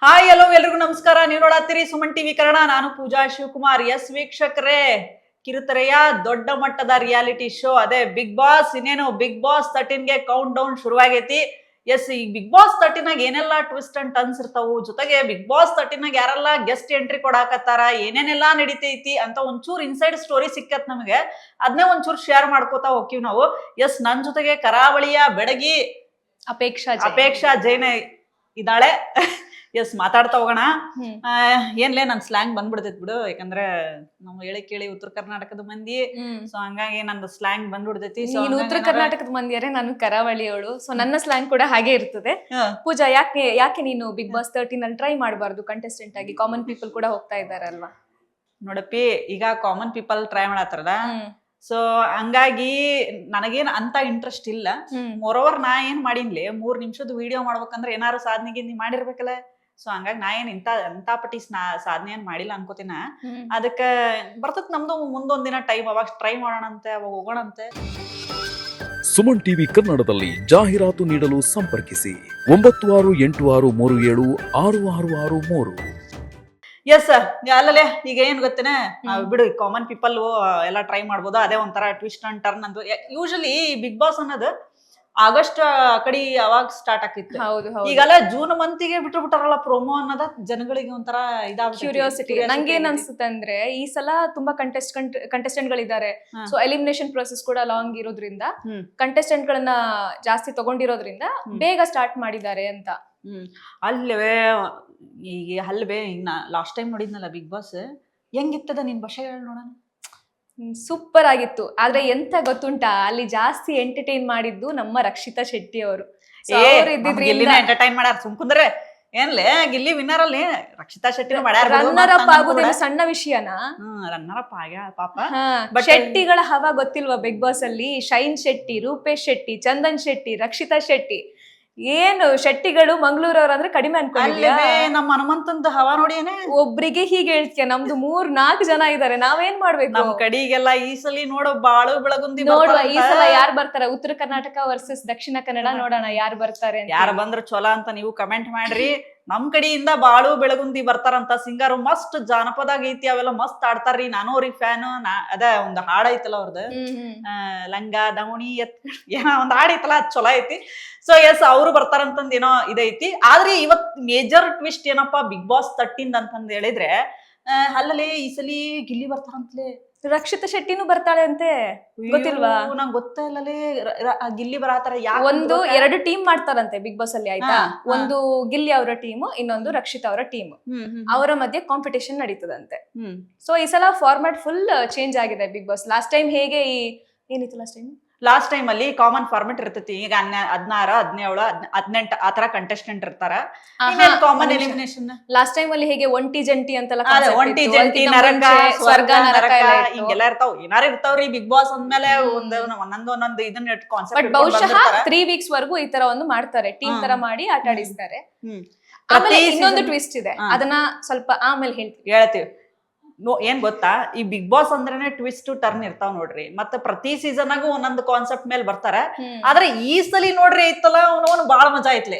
Hi hello ಎಲ್ರಿಗೂ ನಮಸ್ಕಾರ. ನೀವು ನೋಡತ್ತೀರಿ ಸುಮನ್ ಟಿವಿ ಕನ್ನಡ. ನಾನು ಪೂಜಾ ಶಿವಕುಮಾರ್. ಎಸ್ ವೀಕ್ಷಕರೇ, ಕಿರುತೆರೆಯ ದೊಡ್ಡ ಮಟ್ಟದ ರಿಯಾಲಿಟಿ ಶೋ ಅದೇ ಬಿಗ್ ಬಾಸ್. ಇನ್ನೇನು ಬಿಗ್ ಬಾಸ್ 13ಗೆ ಕೌಂಟ್ ಡೌನ್ ಶುರುವಾಗೈತಿ. ಎಸ್, ಈ ಬಿಗ್ ಬಾಸ್ 13ನಾಗ ಏನೆಲ್ಲ ಟ್ವಿಸ್ಟ್ ಅಂಡ್ ಟರ್ನ್ಸ್ ಇರ್ತಾವು, ಜೊತೆಗೆ ಬಿಗ್ ಬಾಸ್ 13ನಾಗ ಯಾರೆಲ್ಲ ಗೆಸ್ಟ್ ಎಂಟ್ರಿ ಕೊಡಾಕತ್ತಾರ, ಏನೇನೆಲ್ಲಾ ನಡೀತೈತಿ ಅಂತ ಒಂಚೂರು ಇನ್ಸೈಡ್ ಸ್ಟೋರಿ ಸಿಕ್ಕತ್ ನಮಗೆ. ಅದನ್ನೇ ಒಂಚೂರು ಶೇರ್ ಮಾಡ್ಕೋತಾ ಹೋಗ್ತೀವಿ ನಾವು. ಎಸ್, ನನ್ ಜೊತೆಗೆ ಕರಾವಳಿಯ ಬೆಡಗಿ ಅಪೇಕ್ಷಾ ಜೈನ ಇದ್ದಾಳೆ. ಎಸ್, ಮಾತಾಡ್ತಾ ಹೋಗೋಣ. ಏನ್ಲೇ ನನ್ ಸ್ಲ್ಯಾಂಗ್ ಬಂದ್ಬಿಡ್ತೈತ್ ಬಿಡು, ಯಾಕಂದ್ರೆ ನಾವು ಹೇಳಿ ಕೇಳಿ ಉತ್ತರ ಕರ್ನಾಟಕದ ಮಂದಿ, ಸೊ ಹಂಗಾಗಿ ನಂದು ಸ್ಲ್ಯಾಂಗ್ ಬಂದ್ಬಿಡ್ತೈತಿ. ನೀನು ಉತ್ತರ ಕರ್ನಾಟಕದ ಮಂದಿಯಾರೆ, ನಾನು ಕರಾವಳಿಯವಳು, ಸೊ ನನ್ನ ಸ್ಲ್ಯಾಂಗ್ ಕೂಡ ಹಾಗೆ ಇರ್ತದೆ. ಪೂಜಾ, ಯಾಕೆ ನೀನು ಬಿಗ್ ಬಾಸ್ 13 ಅಲ್ಲಿ ಟ್ರೈ ಮಾಡಬಾರ್ದು ಕಂಟೆಸ್ಟೆಂಟ್ ಆಗಿ? ಕಾಮನ್ ಪೀಪಲ್ ಕೂಡ ಹೋಗ್ತಾ ಇದಾರಲ್ವಾ? ನೋಡಪ್ಪಿ, ಈಗ ಕಾಮನ್ ಪೀಪಲ್ ಟ್ರೈ ಮಾಡತ್ತಾರದ, ಸೊ ಹಂಗಾಗಿ ನನಗೇನ್ ಅಂತ ಇಂಟ್ರೆಸ್ಟ್ ಇಲ್ಲ. ಮೋರೋವರ್ ನಾ ಏನ್ ಮಾಡಿನ್ಲಿ, 3 ನಿಮಿಷದ ವಿಡಿಯೋ ಮಾಡ್ಬೇಕಂದ್ರೆ ಏನಾರು ಸಾಧನೆಗೆ ಮಾಡಿರ್ಬೇಕಲ್ಲ. ಸೊ ಹಂಗಾಗಿ ನಾ ಏನ್ ಇಂತ ಪಟ್ಟಿ ಸಾಧನೆ ಏನ್ ಮಾಡಿಲ್ಲ ಅನ್ಕೋತೀನ. ಅದಕ್ಕೆ ಬರ್ತತ್ ನಮ್ದು ಮುಂದೊಂದಿನ ಟೈಮ್, ಅವಾಗ ಟ್ರೈ ಮಾಡೋಣಂತೆ, ಅವಾಗ ಹೋಗೋಣಂತೆ. ಸುಮನ್ ಟಿವಿ ಕನ್ನಡದಲ್ಲಿ ಜಾಹೀರಾತು ನೀಡಲು ಸಂಪರ್ಕಿಸಿ 9636376663. ಎಸ್, ಅಲ್ಲಲ್ಲೇ ಈಗ ಏನ್ ಗೊತ್ತೇನೆ, ಬಿಡು, ಕಾಮನ್ ಪೀಪಲ್ ಎಲ್ಲ ಟ್ರೈ ಮಾಡ್ಬೋದು. ಅದೇ ಒಂಥರ ಟ್ವಿಸ್ಟ್ ಅಂಡ್ ಟರ್ನ್ ಅಂತ. ಯೂಶಲಿ ಬಿಗ್ ಬಾಸ್ ಅನ್ನೋದು ಆಗಸ್ಟ್ ಕಡೆ ಅವಾಗ ಸ್ಟಾರ್ಟ್ ಆಕಿತ್ತು. ಈಗೆಲ್ಲ ಜೂನ್ ಮಂತಿಗೆ ಬಿಟ್ಟಾರಲ್ಲ ಪ್ರೋಮೋ ಅನ್ನೋದ. ಜನಗಳಿಗೆ ಒಂಥರ ಕ್ಯೂರಿಯಾಸಿಟಿ. ನಂಗೇನ್ ಅನ್ಸುತ್ತೆ ಅಂದ್ರೆ, ಈ ಸಲ ತುಂಬಾ ಕಂಟೆಸ್ಟೆಂಟ್ ಗಳಿದ್ದಾರೆ. ಸೊ ಎಲಿಮಿನೇಷನ್ ಪ್ರೊಸೆಸ್ ಕೂಡ ಲಾಂಗ್ ಇರೋದ್ರಿಂದ, ಕಂಟೆಸ್ಟೆಂಟ್ ಗಳನ್ನ ಜಾಸ್ತಿ ತಗೊಂಡಿರೋದ್ರಿಂದ ಬೇಗ ಸ್ಟಾರ್ಟ್ ಮಾಡಿದ್ದಾರೆ ಅಂತ. ಅಲ್ವೇ, ಈಗ ಅಲ್ವೇ, ಲಾಸ್ಟ್ ಟೈಮ್ ನೋಡಿದ್ನಲ್ಲ ಬಿಗ್ ಬಾಸ್, ಹೆಂಗಿತ್ತದ ನಿನ್ ಭಾಷೆ ಹೇಳಿ ನೋಡೋಣ. ಸೂಪರ್ ಆಗಿತ್ತು. ಆದ್ರೆ ಎಂತ ಗೊತ್ತುಂಟಾ, ಅಲ್ಲಿ ಜಾಸ್ತಿ ಎಂಟರ್ಟೈನ್ ಮಾಡಿದ್ದು ನಮ್ಮ ರಕ್ಷಿತಾ ಶೆಟ್ಟಿ ಅವರು. ಎಂಟರ್ಟೈನ್ ಮಾಡ್ಯಾರ. ಸುಮ್ಕುಂದ್ರೆ ಏನ್ಲೇ, ಗಿಲ್ಲಿ ವಿನ್ನರ್ ಅಲ್ಲಿ ರಕ್ಷಿತಾ ಶೆಟ್ಟಿ ರನ್ನರ್ ಅಪ್ ಆಗೋದೇನು ಸಣ್ಣ ವಿಷಯನಾ? ರನ್ನರ್ ಅಪ್ ಆಗ್ಯಾ ಪಾಪ. ಶೆಟ್ಟಿಗಳ ಹವಾ ಗೊತ್ತಿಲ್ವಾ ಬಿಗ್ ಬಾಸ್ ಅಲ್ಲಿ? ಶೈನ್ ಶೆಟ್ಟಿ, ರೂಪೇಶ್ ಶೆಟ್ಟಿ, ಚಂದನ್ ಶೆಟ್ಟಿ, ರಕ್ಷಿತಾ ಶೆಟ್ಟಿ. ಏನು ಶೆಟ್ಟಿಗಳು ಮಂಗಳೂರವ್ರ ಅಂದ್ರೆ ಕಡಿಮೆ ಅನ್ಕೊಂಡಿದ್ಯಾ? ನಮ್ಮ ಹನುಮಂತಂದ ಹವಾ ನೋಡಿ ಏನೇ. ಒಬ್ರಿಗೆ ಹೀಗೆ ಹೇಳ್ತೀಯ, ನಮ್ದು 3-4 ಜನ ಇದಾರೆ, ನಾವೇನ್ ಮಾಡ್ಬೇಕು? ನಮ್ ಕಡೆಗೆಲ್ಲ ಈ ಸಲ ನೋಡು, ಬಾಳು ಬೆಳಗುಂದಿ ನೋಡುವ. ಈ ಸಲ ಯಾರು ಬರ್ತಾರ? ಉತ್ತರ ಕರ್ನಾಟಕ ವರ್ಸಸ್ ದಕ್ಷಿಣ ಕನ್ನಡ, ನೋಡೋಣ ಯಾರು ಬರ್ತಾರೆ. ಯಾರು ಬಂದ್ರು ಚೊಲೋ ಅಂತ ನೀವು ಕಮೆಂಟ್ ಮಾಡ್ರಿ. ನಮ್ ಕಡೆಯಿಂದ ಬಾಳು ಬೆಳಗುಂದಿ ಬರ್ತಾರಂತ. ಸಿಂಗರ್ ಮಸ್ತ್ ಜಾನಪದ ಗೀತಿ ಅವೆಲ್ಲ ಮಸ್ತ್ ಆಡ್ತಾರ್ರಿ. ನಾನು ಅವ್ರಿಗೆ ಫ್ಯಾನ್. ಅದ ಒಂದ್ ಹಾಡ್ ಐತಲ್ಲ ಅವ್ರದ್ದು, ಲಂಗ ದವಣಿ ಏನೋ ಒಂದ್ ಹಾಡ್ ಐತಲ್ಲ, ಅದ್ ಚೊಲೋ ಐತಿ. ಸೊ ಎಸ್, ಅವ್ರು ಬರ್ತಾರಂತಂದ್ ಏನೋ ಇದೈತಿ. ಆದ್ರೆ ಇವತ್ ಮೇಜರ್ ಟ್ವಿಸ್ಟ್ ಏನಪ್ಪಾ ಬಿಗ್ ಬಾಸ್ 13 ಅಂತಂದ್ ಹೇಳಿದ್ರೆ, ಅಲ್ಲಲ್ಲಿ ಈ ಸಲಿ ಗಿಲ್ಲಿ ಬರ್ತಾರಂತಲೇ. ರಕ್ಷಿತಾ ಶೆಟ್ಟಿನೂ ಬರ್ತಾಳೆ ಅಂತೆ, ಗೊತ್ತಿಲ್ವಾ? ನಂಗೆ ಗೊತ್ತೇ ಇಲ್ಲಲೇ. ಗಿಲ್ಲಿ ಬರತಾರ. 2 ಟೀಮ್ ಮಾಡ್ತಾರಂತೆ ಬಿಗ್ ಬಾಸ್ ಅಲ್ಲಿ, ಆಯ್ತಾ? ಒಂದು ಗಿಲ್ಲಿ ಅವರ ಟೀಮ್, ಇನ್ನೊಂದು ರಕ್ಷಿತಾ ಅವರ ಟೀಮ್. ಅವರ ಮಧ್ಯೆ ಕಾಂಪಿಟೇಷನ್ ನಡೀತದಂತೆ. ಸೊ ಈ ಸಲ ಫಾರ್ಮ್ಯಾಟ್ ಫುಲ್ ಚೇಂಜ್ ಆಗಿದೆ ಬಿಗ್ ಬಾಸ್. ಲಾಸ್ಟ್ ಟೈಮ್ ಹೇಗೆ ಏನಿತ್ತು? ಲಾಸ್ಟ್ ಟೈಮ್ ಅಲ್ಲಿ ಕಾಮನ್ ಫಾರ್ಮೆಟ್ ಇರ್ತೈತಿ. ಈಗ 16, 17, 18 ಆತರ ಕಂಟೆಸ್ಟೆಂಟ್ ಇರ್ತಾರ. ಕಾಮನ್ ಎಲಿಮಿನೇಷನ್ ಲಾಸ್ಟ್ ಟೈಮ್ ಅಲ್ಲಿ ಹೇಗೆ ಒಂಟಿ ಜಂಟಿ ಅಂತೆಲ್ಲ, ಒಂಟಿ ಜಂಟಿ, ನರಕ, ಸ್ವರ್ಗ, ನರಕ ಹಿಂಗೆಲ್ಲ ಇರ್ತಾವ. ಏನಾರು ಇರ್ತಾವ್ರಿ ಬಿಗ್ ಬಾಸ್ ಅಂದ್ಮೇಲೆ ಒಂದೊಂದು ಇದನ್ನ ಕಾನ್ಸೆಪ್ಟ್. ಬಟ್ ಬಹುಶಃ 3 ವೀಕ್ಸ್ ವರ್ಗೂ ಈ ತರ ಒಂದು ಮಾಡ್ತಾರೆ, ಟೀಮ್ ತರ ಮಾಡಿ ಆಟ ಆಡಿಸ್ತಾರೆ. ಆಮೇಲೆ ಇನ್ನೊಂದು ಟ್ವಿಸ್ಟ್ ಇದೆ, ಅದನ್ನ ಸ್ವಲ್ಪ ಆಮೇಲೆ ಹೇಳ್ತೀವಿ. ಏನ್ ಗೊತ್ತಾ, ಈ ಬಿಗ್ ಬಾಸ್ ಅಂದ್ರೇನೆ ಟ್ವಿಸ್ಟ್ ಟರ್ನ್ ಇರ್ತಾವ್ ನೋಡ್ರಿ. ಮತ್ತೆ ಪ್ರತಿ ಸೀಸನ್ ಆಗು ಒಂದೊಂದು ಕಾನ್ಸೆಪ್ಟ್ ಮೇಲೆ ಬರ್ತಾರ. ಆದ್ರೆ ಈ ಸಲಿ ನೋಡ್ರಿ ಐತಲ್ಲ, ಅವನು ಬಾಳ ಮಜಾ ಐತ್ಲೆ.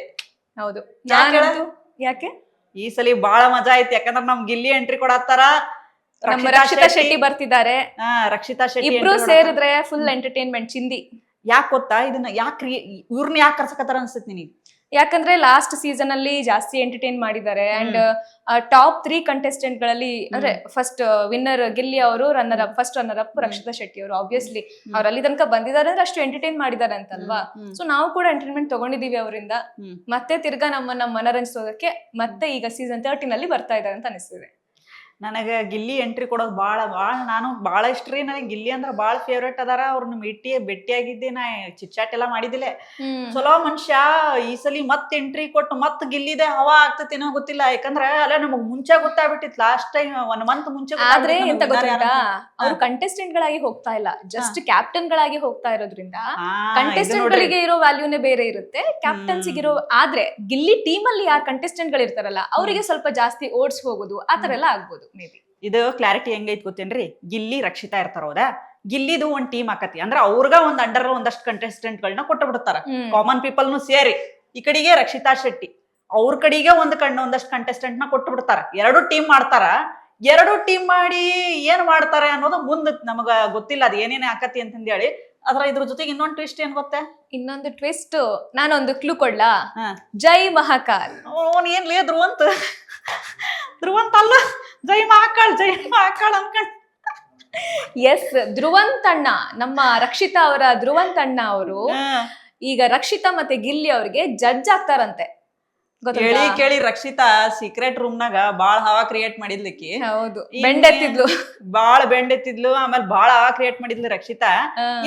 ಹೌದು, ಯಾಕೆ ಈ ಸಲಿ ಬಾಳ ಮಜಾ ಐತಿ? ಯಾಕಂದ್ರೆ ನಮ್ ಗಿಲ್ಲಿ ಎಂಟ್ರಿ ಕೊಡತ್ತಾರ, ರಕ್ಷಿತಾ ಶೆಟ್ಟಿ ಬರ್ತಿದ್ದಾರೆ. ರಕ್ಷಿತಾ ಶೆಟ್ಟಿ ಇಬ್ರು ಸೇರಿದ್ರೆ ಫುಲ್ ಎಂಟರ್ಟೈನ್ಮೆಂಟ್ ಚಿಂದಿ. ಯಾಕೆ ಗೊತ್ತಾ, ಇದನ್ನ ಇವ್ರನ್ನ ಯಾಕೆ ಕರ್ಸಕತ್ತಾರ ಅನ್ಸುತ್ತೆ ನಿನಗೆ? ಯಾಕಂದ್ರೆ ಲಾಸ್ಟ್ ಸೀಸನ್ ಅಲ್ಲಿ ಜಾಸ್ತಿ ಎಂಟರ್ಟೈನ್ ಮಾಡಿದ್ದಾರೆ. ಅಂಡ್ ಟಾಪ್ 3 ಕಂಟೆಸ್ಟೆಂಟ್ ಗಳಲ್ಲಿ, ಅಂದ್ರೆ ಫಸ್ಟ್ ವಿನ್ನರ್ ಗಿಲ್ಲಿ ಅವರು, first runner up Rakshita Shetty ಅವರು. ಆಬ್ವಿಯಸ್ಲಿ ಅವ್ರು ಅಲ್ಲಿ ತನಕ ಬಂದಿದ್ದಾರೆ ಅಂದ್ರೆ ಅಷ್ಟು ಎಂಟರ್ಟೈನ್ ಮಾಡಿದ್ದಾರೆ ಅಂತಲ್ವಾ? ಸೊ ನಾವು ಕೂಡ ಎಂಟರ್ಟೈನ್ಮೆಂಟ್ ತಗೊಂಡಿದೀವಿ ಅವರಿಂದ. ಮತ್ತೆ ತಿರ್ಗಾ ನಮ್ಮನ್ನ ಮನರಂಜಿಸೋದಕ್ಕೆ ಮತ್ತೆ ಈಗ ಸೀಸನ್ 13 ಅಲ್ಲಿ ಬರ್ತಾ ಇದ್ದಾರೆ ಅಂತ ಅನಿಸ್ತಿದೆ. ನನಗೆ ಗಿಲ್ಲಿ ಎಂಟ್ರಿ ಕೊಡೋದು ನಾನು ಭಾಳ ಇಷ್ಟ ರೀ. ನನಗೆ ಗಿಲ್ಲಿ ಅಂದ್ರೆ ಭಾಳ ಫೇವ್ರೇಟ್ ಅದಾರ. ಅವ್ರನ್ನ ಭೇಟಿಯಾಗಿದ್ದೆ, ನಾ ಚಿಟ್ಚಾಟ್ ಎಲ್ಲ ಮಾಡಿದಿಲ್ಲ. ಚಲೋ ಮನುಷ್ಯ. ಈ ಸಲಿ ಮತ್ ಎಂಟ್ರಿ ಕೊಟ್ಟು ಮತ್ ಗಿಲ್ಲಿದೆ ಹವಾ ಆಗ್ತತೇನೋ ಗೊತ್ತಿಲ್ಲ. ಯಾಕಂದ್ರೆ ಅಲ್ಲ, ನಮಗ್ ಮುಂಚೆ ಗೊತ್ತಾಗ್ಬಿಟ್ಟಿತ್ತು. ಲಾಸ್ಟ್ ಟೈಮ್ 1 ಮಂತ್ ಮುಂಚೆ. ಆದ್ರೆ ಎಂತ ಗೊತ್ತಾ, ಅವ್ರು ಕಂಟೆಸ್ಟೆಂಟ್ ಗಳಾಗಿ ಹೋಗ್ತಾ ಇಲ್ಲ, ಜಸ್ಟ್ ಕ್ಯಾಪ್ಟನ್ ಗಳಾಗಿ ಹೋಗ್ತಾ ಇರೋದ್ರಿಂದ ಕಂಟೆಸ್ಟೆಂಟ್ ಗಳಿಗೆ ಇರೋ ವ್ಯಾಲ್ಯೂನೇ ಬೇರೆ ಇರುತ್ತೆ, ಕ್ಯಾಪ್ಟನ್ಸಿಗೆ ಇರೋ. ಆದ್ರೆ ಗಿಲ್ಲಿ ಟೀಮ್ ಅಲ್ಲಿ ಯಾರು ಕಂಟೆಸ್ಟೆಂಟ್ ಗಳು ಇರ್ತಾರಲ್ಲ, ಅವರಿಗೆ ಸ್ವಲ್ಪ ಜಾಸ್ತಿ ಓಡ್ಸ್ ಹೋಗೋದು ಆತರ ಎಲ್ಲ ಆಗ್ಬೋದು. ಇದು ಕ್ಲಾರಿಟಿ ಹೆಂಗೈತ್ ಗೊತ್ತೇನ್ರಿ? ಗಿಲ್ಲಿ ರಕ್ಷಿತಾ ಇರ್ತಾರ, ಹೌದಾ? ಗಿಲ್ಲಿದು ಒಂದ್ ಟೀಮ್ ಆಕತಿ ಅಂದ್ರೆ ಅವ್ರಗ ಒಂದ್ ಅಂಡರ್ ಒಂದಷ್ಟು ಕಂಟೆಸ್ಟೆಂಟ್ ಗಳನ್ನ ಕೊಟ್ಟು ಬಿಡ್ತಾರ, ಕಾಮನ್ ಪೀಪಲ್ನು ಸೇರಿ. ಈ ಕಡೆಗೆ ರಕ್ಷಿತಾ ಶೆಟ್ಟಿ ಅವ್ರ ಕಡೆಗೆ ಒಂದಷ್ಟು ಕಂಟೆಸ್ಟೆಂಟ್ ನ ಕೊಟ್ಟು ಬಿಡ್ತಾರ. 2 ಟೀಮ್ ಮಾಡ್ತಾರ. 2 ಟೀಮ್ ಮಾಡಿ ಏನ್ ಮಾಡ್ತಾರೆ ಅನ್ನೋದು ಮುಂದ್ ನಮಗ ಗೊತ್ತಿಲ್ಲ, ಅದ್ ಏನೇನೇ ಆಕತಿ ಅಂತಂದ ಹೇಳಿ. ಇದ್ರ ಜೊತೆಗೆ ಇನ್ನೊಂದು ಟ್ವಿಸ್ಟ್ ಏನ್ ಗೊತ್ತೇ? ಇನ್ನೊಂದು ಟ್ವಿಸ್ಟ್, ನಾನೊಂದು ಕ್ಲೂ ಕೊಡ್ಲಾ? ಹಾ. ಜೈ ಮಹಾಕಾಲ್. ಅವನ್ ಏನ್ಲೇ ಧ್ರುವಂತ ಅಲ್ಲ, ಜೈ ಮಹಾಕಾಳ್ ಅನ್ಕೊಂಡ್. ಎಸ್, ಧ್ರುವಂತ್ ಅಣ್ಣ, ನಮ್ಮ ರಕ್ಷಿತಾ ಅವರ ಧ್ರುವಂತ್ ಅಣ್ಣ ಅವರು ಈಗ ರಕ್ಷಿತಾ ಮತ್ತೆ ಗಿಲ್ಲಿ ಅವ್ರಿಗೆ ಜಡ್ಜ್ ಆಗ್ತಾರಂತೆ. ಕೇಳಿ ರಕ್ಷಿತಾ ಸೀಕ್ರೆಟ್ ರೂಮ್ ನಾಗ ಬಾಳ ಹವಾ ಕ್ರಿಯೇಟ್ ಮಾಡಿದ್ಲಿಕ್ಕಿ. ಹೌದು, ಬೆಂಡೆತ್ತಿದ್ಲು, ಬಾಳ ಬೆಂಡೆತ್ತಿದ್ಲು. ಆಮೇಲೆ ಬಾಳ ಹವಾ ಕ್ರಿಯೇಟ್ ಮಾಡಿದ್ಲು ರಕ್ಷಿತಾ.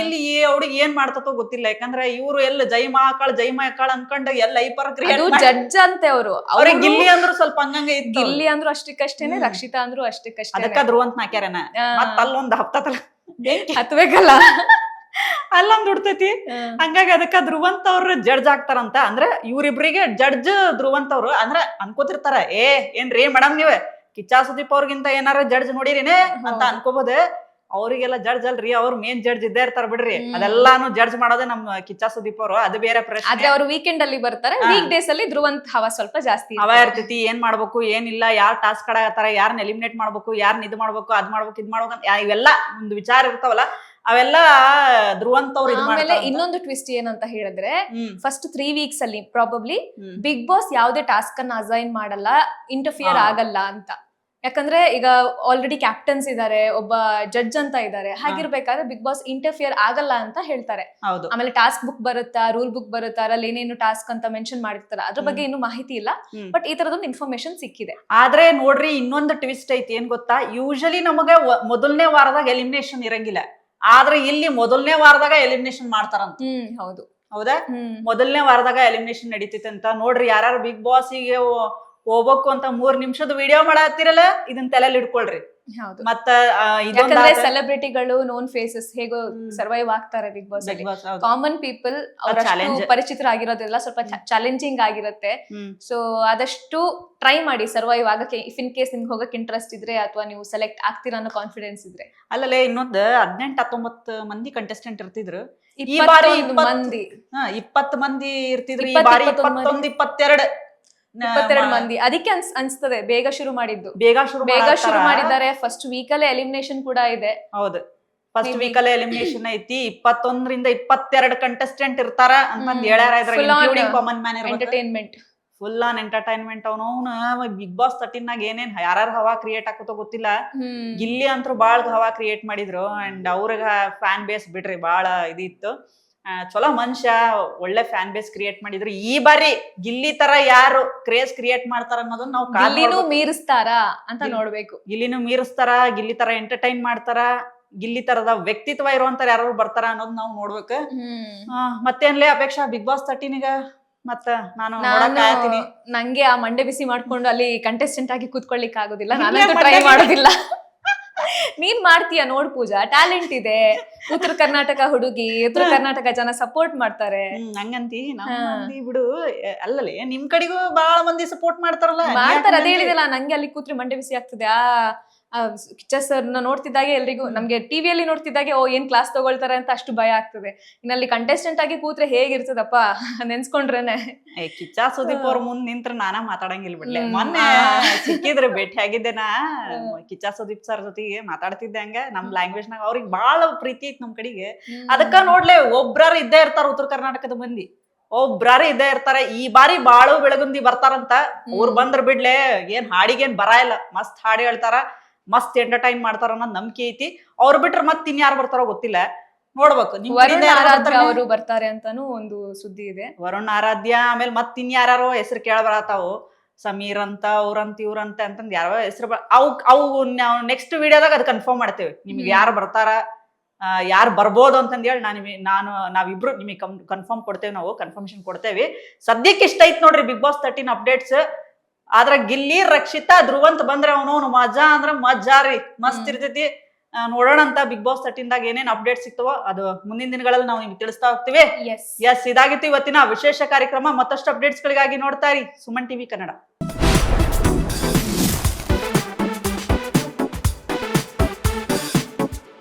ಇಲ್ಲಿ ಅವ್ಳಿಗೆ ಏನ್ ಮಾಡ್ತತೋ ಗೊತ್ತಿಲ್ಲ, ಯಾಕಂದ್ರೆ ಇವ್ರು ಎಲ್ಲ ಜೈ ಮಹಾಕಾಳ್ ಅನ್ಕೊಂಡು ಎಲ್ಲ ಐಪರ್ ಕ್ರಿಯೇಟ್ ಜಡ್ಜ್ ಅಂತೆ ಅವರು. ಅವ್ರಿಗೆ ಗಿಲ್ಲಿ ಅಂದ್ರು ಸ್ವಲ್ಪ ಹಂಗಂಗ ಇತ್ತು. ಗಿಲ್ಲಿ ಅಂದ್ರು ಅಷ್ಟಕ್ಕಷ್ಟೇನೆ, ರಕ್ಷಿತಾ ಅಂದ್ರು ಅಷ್ಟಕ್ಕಷ್ಟೇ. ಅದಕ್ಕ ಧ್ರುವಂತ್ ಹಾಕ್ಯಾರನ. ಮತ್ತ ಅಲ್ಲೊಂದ್ ಹತ್ತಲ್ಲ ಹತ್ಬೇಕಲ್ಲ, ಅಲ್ಲೊಂದ್ ಹುಡ್ತೈತಿ. ಹಂಗಾಗಿ ಅದಕ್ಕ ಧ್ರುವಂತ್ ಅವ್ರ ಜಡ್ಜ್ ಆಗ್ತಾರಂತ. ಅಂದ್ರೆ ಇವ್ರಿಬ್ರಿಗೆ ಜಡ್ಜ್ ಧ್ರುವಂತ್ ಅವ್ರು ಅಂದ್ರೆ ಅನ್ಕೋತಿರ್ತಾರ, ಏನ್ರಿ ಮೇಡಮ್ ನೀವೇ ಕಿಚ್ಚಾ ಸುದೀಪ್ ಅವ್ರಿಗಿಂತ ಏನಾರ ಜಡ್ಜ್ ನೋಡಿರಿನೇ ಅಂತ ಅನ್ಕೋಬಹುದೇ. ಅವ್ರಿಗೆಲ್ಲ ಜಡ್ಜ್ ಅಲ್ರಿ, ಅವ್ರ ಮೇನ್ ಜಡ್ಜ್ ಇದ್ದೇ ಇರ್ತಾರ ಬಿಡ್ರಿ. ಅದೆಲ್ಲಾನು ಜಡ್ಜ್ ಮಾಡೋದೇ ನಮ್ ಕಿಚ್ಚಾ ಸುದೀಪ್ ಅವರು. ಅದು ಬೇರೆ ಪ್ರಶ್ನೆ. ಆದ್ರೆ ಅವ್ರು ವೀಕೆಂಡ್ ಅಲ್ಲಿ ಬರ್ತಾರೆ, ವೀಕ್ ಡೇಸ್ ಅಲ್ಲಿ ಧ್ರುವಂತ್ ಹವಾ ಸ್ವಲ್ಪ ಜಾಸ್ತಿ ಹವಾ ಇರ್ತೈತಿ. ಏನ್ ಮಾಡ್ಬೇಕು ಏನಿಲ್ಲ, ಯಾರ್ ಟಾಸ್ಕ್ ಆಡಕತ್ತಾರ, ಯಾರನ್ನ ಎಲಿಮಿನೇಟ್ ಮಾಡ್ಬೇಕು, ಯಾರನ್ನ ಇದ್ ಮಾಡ್ಬೇಕು, ಅದ್ ಮಾಡ್ಬೇಕು, ಇದ್ ಮಾಡ್ಬೇಕು ಅಂತ ಇವೆಲ್ಲ ಒಂದು ವಿಚಾರ ಇರ್ತಾವಲ್ಲ, ಅವೆಲ್ಲ ಧ್ರುವಂತ್ ಅವ್ರು. ಆಮೇಲೆ ಇನ್ನೊಂದು ಟ್ವಿಸ್ಟ್ ಏನಂತ ಹೇಳಿದ್ರೆ, ಫಸ್ಟ್ 3 weeks ಅಲ್ಲಿ ಪ್ರಾಬಬ್ಲಿ ಬಿಗ್ ಬಾಸ್ ಯಾವ್ದೇ ಟಾಸ್ಕ್ ಅನ್ನ ಅಸೈನ್ ಮಾಡಲ್ಲ, ಇಂಟರ್ಫಿಯರ್ ಆಗಲ್ಲ ಅಂತ. ಯಾಕಂದ್ರೆ ಈಗ ಆಲ್ರೆಡಿ ಕ್ಯಾಪ್ಟನ್ಸ್ ಇದಾರೆ, ಒಬ್ಬ ಜಡ್ಜ್ ಅಂತ ಇದಾರೆ. ಹಾಗಿರ್ಬೇಕಾದ್ರೆ ಬಿಗ್ ಬಾಸ್ ಇಂಟರ್ಫಿಯರ್ ಆಗಲ್ಲ ಅಂತ ಹೇಳ್ತಾರೆ. ಆಮೇಲೆ ಟಾಸ್ಕ್ ಬುಕ್ ಬರುತ್ತಾ, ರೂಲ್ ಬುಕ್ ಬರುತ್ತಾ, ಅದ್ರಲ್ಲಿ ಏನೇನು ಟಾಸ್ಕ್ ಅಂತ ಮೆನ್ಷನ್ ಮಾಡಿರ್ತಾರ. ಅದ್ರ ಬಗ್ಗೆ ಇನ್ನೂ ಮಾಹಿತಿ ಇಲ್ಲ, ಬಟ್ ಈ ತರದೊಂದು ಇನ್ಫಾರ್ಮೇಶನ್ ಸಿಕ್ಕಿದೆ. ಆದ್ರೆ ನೋಡ್ರಿ, ಇನ್ನೊಂದು ಟ್ವಿಸ್ಟ್ ಐತಿ. ಏನ್ ಗೊತ್ತಾ, ಯೂಶಲಿ ನಮಗೆ ಮೊದಲನೇ ವಾರದಾಗ ಎಲಿಮಿನೇಷನ್ ಇರಂಗಿಲ್ಲ. ಆದ್ರೆ ಇಲ್ಲಿ ಮೊದಲನೇ ವಾರದಾಗ ಎಲಿಮಿನೇಷನ್ ಮಾಡ್ತಾರಂತ. ಹೌದು. ಹೌದಾ? ಮೊದಲನೇ ವಾರದಾಗ ಎಲಿಮಿನೇಷನ್ ನಡೀತೈತೆ ಅಂತ. ನೋಡ್ರಿ, ಯಾರು ಬಿಗ್ ಬಾಸ್ ಗೆ ಹೋಗ್ಬೇಕು ಅಂತ 3 ನಿಮಿಷದ ವಿಡಿಯೋ ಮಾಡತ್ತಿರಲ್ಲ, ಇದನ್ನ ತಲೆಯಲ್ಲಿ ಇಟ್ಕೊಳ್ರಿ. ಮತ್ತ ಸೆಲೆಬ್ರಿಟಿಗಳು, ನೋನ್ ಫೇಸಸ್ ಹೇಗೋ ಸರ್ವೈವ್ ಆಗ್ತಾರೆ ಬಿಗ್ ಬಾಸ್ ಅಲ್ಲಿ. ಕಾಮನ್ ಪೀಪಲ್ ಅವರಷ್ಟು ಪರಿಚಿತರಾಗಿರೋದಿಲ್ಲ, ಸ್ವಲ್ಪ ಚಾಲೆಂಜಿಂಗ್ ಆಗಿರುತ್ತೆ. ಸೊ ಆದಷ್ಟು ಟ್ರೈ ಮಾಡಿ ಸರ್ವೈವ್ ಆಗಕ್ಕೆ. ಇಫ್ ಇನ್ ಕೇಸ್ ನಿಮ್ಗೆ ಹೋಗಕ್ಕೆ ಇಂಟ್ರೆಸ್ಟ್ ಇದ್ರೆ, ಅಥವಾ ನೀವು ಸೆಲೆಕ್ಟ್ ಆಗ್ತೀರಾ ಅನ್ನೋ ಕಾನ್ಫಿಡೆನ್ಸ್ ಇದ್ರೆ. ಅಲ್ಲೇ ಇನ್ನೊಂದು 18-19 ಮಂದಿ ಕಂಟೆಸ್ಟೆಂಟ್ ಇರ್ತಿದ್ರು. ಈ ಬಾರಿ 20 ಮಂದಿ ಇರ್ತಿದ್ರು. ಈ ಬಾರಿ 22 ಮಂದಿ. ಅದಕ್ಕೆ ಅನ್ಸ್ತದೆ ಬೇಗ ಶುರು ಮಾಡಿದ್ದು. ಬೇಗ ಶುರು ಮಾಡಿದ್ದಾರೆ. ಫಸ್ಟ್ ವೀಕ್ ಅಲ್ಲೇ ಎಲಿಮಿನೇಷನ್ ಕೂಡ ಇದೆ. ಹೌದು, ಫಸ್ಟ್ ವೀಕ್ ಅಲ್ಲೇ ಎಲಿಮಿನೇಷನ್ ಐತಿ. 21ರಿಂದ 22 ಕಂಟೆಸ್ಟೆಂಟ್ ಇರ್ತಾರ ಅಂತ ಹೇಳ್ಯಾರ. Common man entertainment, full on entertainment. ಅವನು ಬಿಗ್ ಬಾಸ್ 13 ನಾಗ ಏನೇನ್ ಯಾರು ಹವಾ ಕ್ರಿಯೇಟ್ ಆಗುತ್ತೋ ಗೊತ್ತಿಲ್ಲ. ಗಿಲ್ಲಿ ಅಂತೂ ಬಾಳ್ ಹವಾ ಕ್ರಿಯೇಟ್ ಮಾಡಿದ್ರು. ಅಂಡ್ ಅವ್ರಿಗ ಫ್ಯಾನ್ ಬೇಸ್ ಬಿಡ್ರಿ ಬಾಳ ಇದಿತ್ತು. ಚಲೋ ಮನುಷ್ಯ, ಒಳ್ಳೆ ಫ್ಯಾನ್ ಬೇಸ್ ಕ್ರಿಯೇಟ್ ಮಾಡಿದ್ರು. ಈ ಬಾರಿ ಗಿಲ್ಲಿ ತರ ಯಾರು ಕ್ರೇಜ್ ಕ್ರಿಯೇಟ್ ಮಾಡ್ತಾರ ಅನ್ನೋದನ್ನ ನಾವು ಗಿಲ್ಲಿನೂ ಮೀರಿಸ್ತಾರ ಅಂತ ನೋಡ್ಬೇಕು. ಗಿಲ್ಲಿನೂ ಮೀರಿಸ್ತಾರ, ಗಿಲ್ಲಿ ತರ ಎಂಟರ್ಟೈನ್ ಮಾಡ್ತಾರ, ಗಿಲ್ಲಿ ತರದ ವ್ಯಕ್ತಿತ್ವ ಇರುವಂತ ಯಾರು ಬರ್ತಾರ ಅನ್ನೋದ್ ನಾವು ನೋಡ್ಬೇಕು. ಮತ್ತೇನ್ಲೇ ಅಪೇಕ್ಷಾ ಬಿಗ್ ಬಾಸ್ 13ಗ? ಮತ್ತ ನಾನು ನಂಗೆ ಆ ಮಂಡೆ ಬಿಸಿ ಮಾಡ್ಕೊಂಡು ಅಲ್ಲಿ ಕಂಟೆಸ್ಟೆಂಟ್ ಆಗಿ ಕೂತ್ಕೊಳ್ಳಿಕ್ ಆಗೋದಿಲ್ಲ. ನಾನಂತೂ ಟ್ರೈ ಮಾಡೋದಿಲ್ಲ. ನೀನ್ ಮಾಡ್ತೀಯ ನೋಡ್ ಪೂಜಾ, ಟ್ಯಾಲೆಂಟ್ ಇದೆ. ಉತ್ತರ ಕರ್ನಾಟಕ ಹುಡುಗಿ, ಉತ್ತರ ಕರ್ನಾಟಕ ಜನ ಸಪೋರ್ಟ್ ಮಾಡ್ತಾರೆ. ಹಂಗಂತಿ ಬಿಡು. ಅಲ್ಲಲೇ ನಿಮ್ ಕಡೆಗೂ ಬಹಳ ಮಂದಿ ಸಪೋರ್ಟ್ ಮಾಡ್ತಾರಲ್ಲ. ಮಾಡ್ತಾರೆ, ಅದೇ ಹೇಳಿದಲ್ಲ, ನಂಗೆ ಅಲ್ಲಿ ಕೂತ್ರೆ ಮಂಡೆ ಬಿಸಿ ಆಗ್ತದೆ. ಕಿಚ್ಚ ಸರ್ ನೋಡ್ತಿದ್ದಾಗೆ ಎಲ್ರಿಗೂ, ನಮ್ಗೆ ಟಿವಿಯಲ್ಲಿ ನೋಡ್ತಿದ್ದಾಗೆ ಏನ್ ಕ್ಲಾಸ್ ತಗೊಳ್ತಾರೆ ಅಂತ ಅಷ್ಟು ಭಯ ಆಗ್ತದೆ. ಇನ್ನಲ್ಲಿ ಕಂಟೆಸ್ಟೆಂಟ್ ಆಗಿ ಕೂತ್ರೆ ಹೇಗಿರ್ತದಪ್ಪ ನೆನ್ಸ್ಕೊಂಡ್ರೇನೆ. ಕಿಚ್ಚ ಸುದೀಪ್ ಅವ್ರ ಮುಂದ್ ನಿಂತ್ರ ನಾನಾ ಮಾತಾಡಂಗಿಲ್ಲ ಬಿಡ್ಲೆ. ಮೊನ್ನೆ ಸಿಕ್ಕಿದ್ರೆ ಭೇಟಿ ಆಗಿದ್ದೇನಾ, ಕಿಚ್ಚ ಸುದೀಪ್ ಸರ್ ಜೊತೆಗೆ ಮಾತಾಡ್ತಿದ್ದೆ. ಹಂಗ ನಮ್ ಲ್ಯಾಂಗ್ವೇಜ್ ನಾಗ ಅವ್ರಿಗೆ ಬಾಳ ಪ್ರೀತಿ ಐತಿ ನಮ್ ಕಡೆಗೆ. ಅದಕ್ಕ ನೋಡ್ಲೆ, ಒಬ್ರಾರು ಇದ್ದೇ ಇರ್ತಾರ ಉತ್ತರ ಕರ್ನಾಟಕದ ಮಂದಿ, ಒಬ್ರಾರು ಇದ್ದೇ ಇರ್ತಾರೆ. ಈ ಬಾರಿ ಬಾಳು ಬೆಳಗುಂದಿ ಬರ್ತಾರಂತ. ಅವ್ರು ಬಂದ್ರ ಬಿಡ್ಲೆ, ಏನ್ ಹಾಡಿಗೇನ್ ಬರ ಇಲ್ಲ, ಮಸ್ತ್ ಹಾಡಿ ಹೇಳ್ತಾರ, ಮಸ್ತ್ ಎಂಟರ್ಟೈನ್ ಮಾಡ್ತಾರ ಅನ್ನೋದ್ ನಂಬಿಕೆ ಐತಿ. ಅವ್ರು ಬಿಟ್ರೆ ಮತ್ ಇನ್ಯಾರು ಬರ್ತಾರೋ ಗೊತ್ತಿಲ್ಲ, ನೋಡ್ಬೇಕು. ಅವರು ಬರ್ತಾರೆ ಅಂತಾನು ಒಂದು ಸುದ್ದಿ ಇದೆ. ವರುಣ್ ಆರಾಧ್ಯ, ಆಮೇಲೆ ಮತ್ ಇನ್ಯಾರೋ ಹೆಸರು ಕೇಳಬರತಾವು, ಸಮೀರ್ ಅಂತ, ಅವ್ರಂತ ಇವ್ರಂತ ಅಂತಂದ್ ಯಾರೋ ಹೆಸರು. ಅವು ನೆಕ್ಸ್ಟ್ ವಿಡಿಯೋದಾಗ ಅದ್ ಕನ್ಫರ್ಮ್ ಮಾಡ್ತೇವೆ, ನಿಮ್ಗೆ ಯಾರು ಬರ್ತಾರ, ಯಾರು ಬರ್ಬೋದು ಅಂತಂದ್ ಹೇಳಿ ನಾವಿಬ್ರು ನಿಮಗೆ ಕನ್ಫರ್ಮ್ ಕೊಡ್ತೇವೆ. ನಾವು ಕನ್ಫರ್ಮೇಶನ್ ಕೊಡ್ತೇವಿ. ಸದ್ಯಕ್ಕೆ ಇಷ್ಟ ಐತ್ ನೋಡ್ರಿ ಬಿಗ್ ಬಾಸ್ 13 ಅಪ್ಡೇಟ್ಸ್. ಆದ್ರ ಗಿಲ್ಲಿ, ರಕ್ಷಿತಾ, ಧ್ರುವಂತ್ ಬಂದ್ರೆ ಅವನು ಮಜಾ ಅಂದ್ರ ಮಜಾ ರೀ, ಮಸ್ತ್ ಇರ್ತೈತಿ. ನೋಡೋಣ ಅಂತ ಬಿಗ್ ಬಾಸ್ 13 ದಾಗ ಏನೇನ್ ಅಪ್ಡೇಟ್ ಸಿಗ್ತವೋ ಅದು ಮುಂದಿನ ದಿನಗಳಲ್ಲಿ ನಾವು ನಿಮ್ಗೆ ತಿಳಿಸ್ತಾ ಹೋಗ್ತೀವಿ. ಎಸ್, ಇದಾಗಿತ್ತು ಇವತ್ತಿನ ವಿಶೇಷ ಕಾರ್ಯಕ್ರಮ. ಮತ್ತಷ್ಟು ಅಪ್ಡೇಟ್ಸ್ ಗಳಿಗಾಗಿ ನೋಡ್ತಾ ಇರಿ ಸುಮನ್ ಟಿವಿ ಕನ್ನಡ.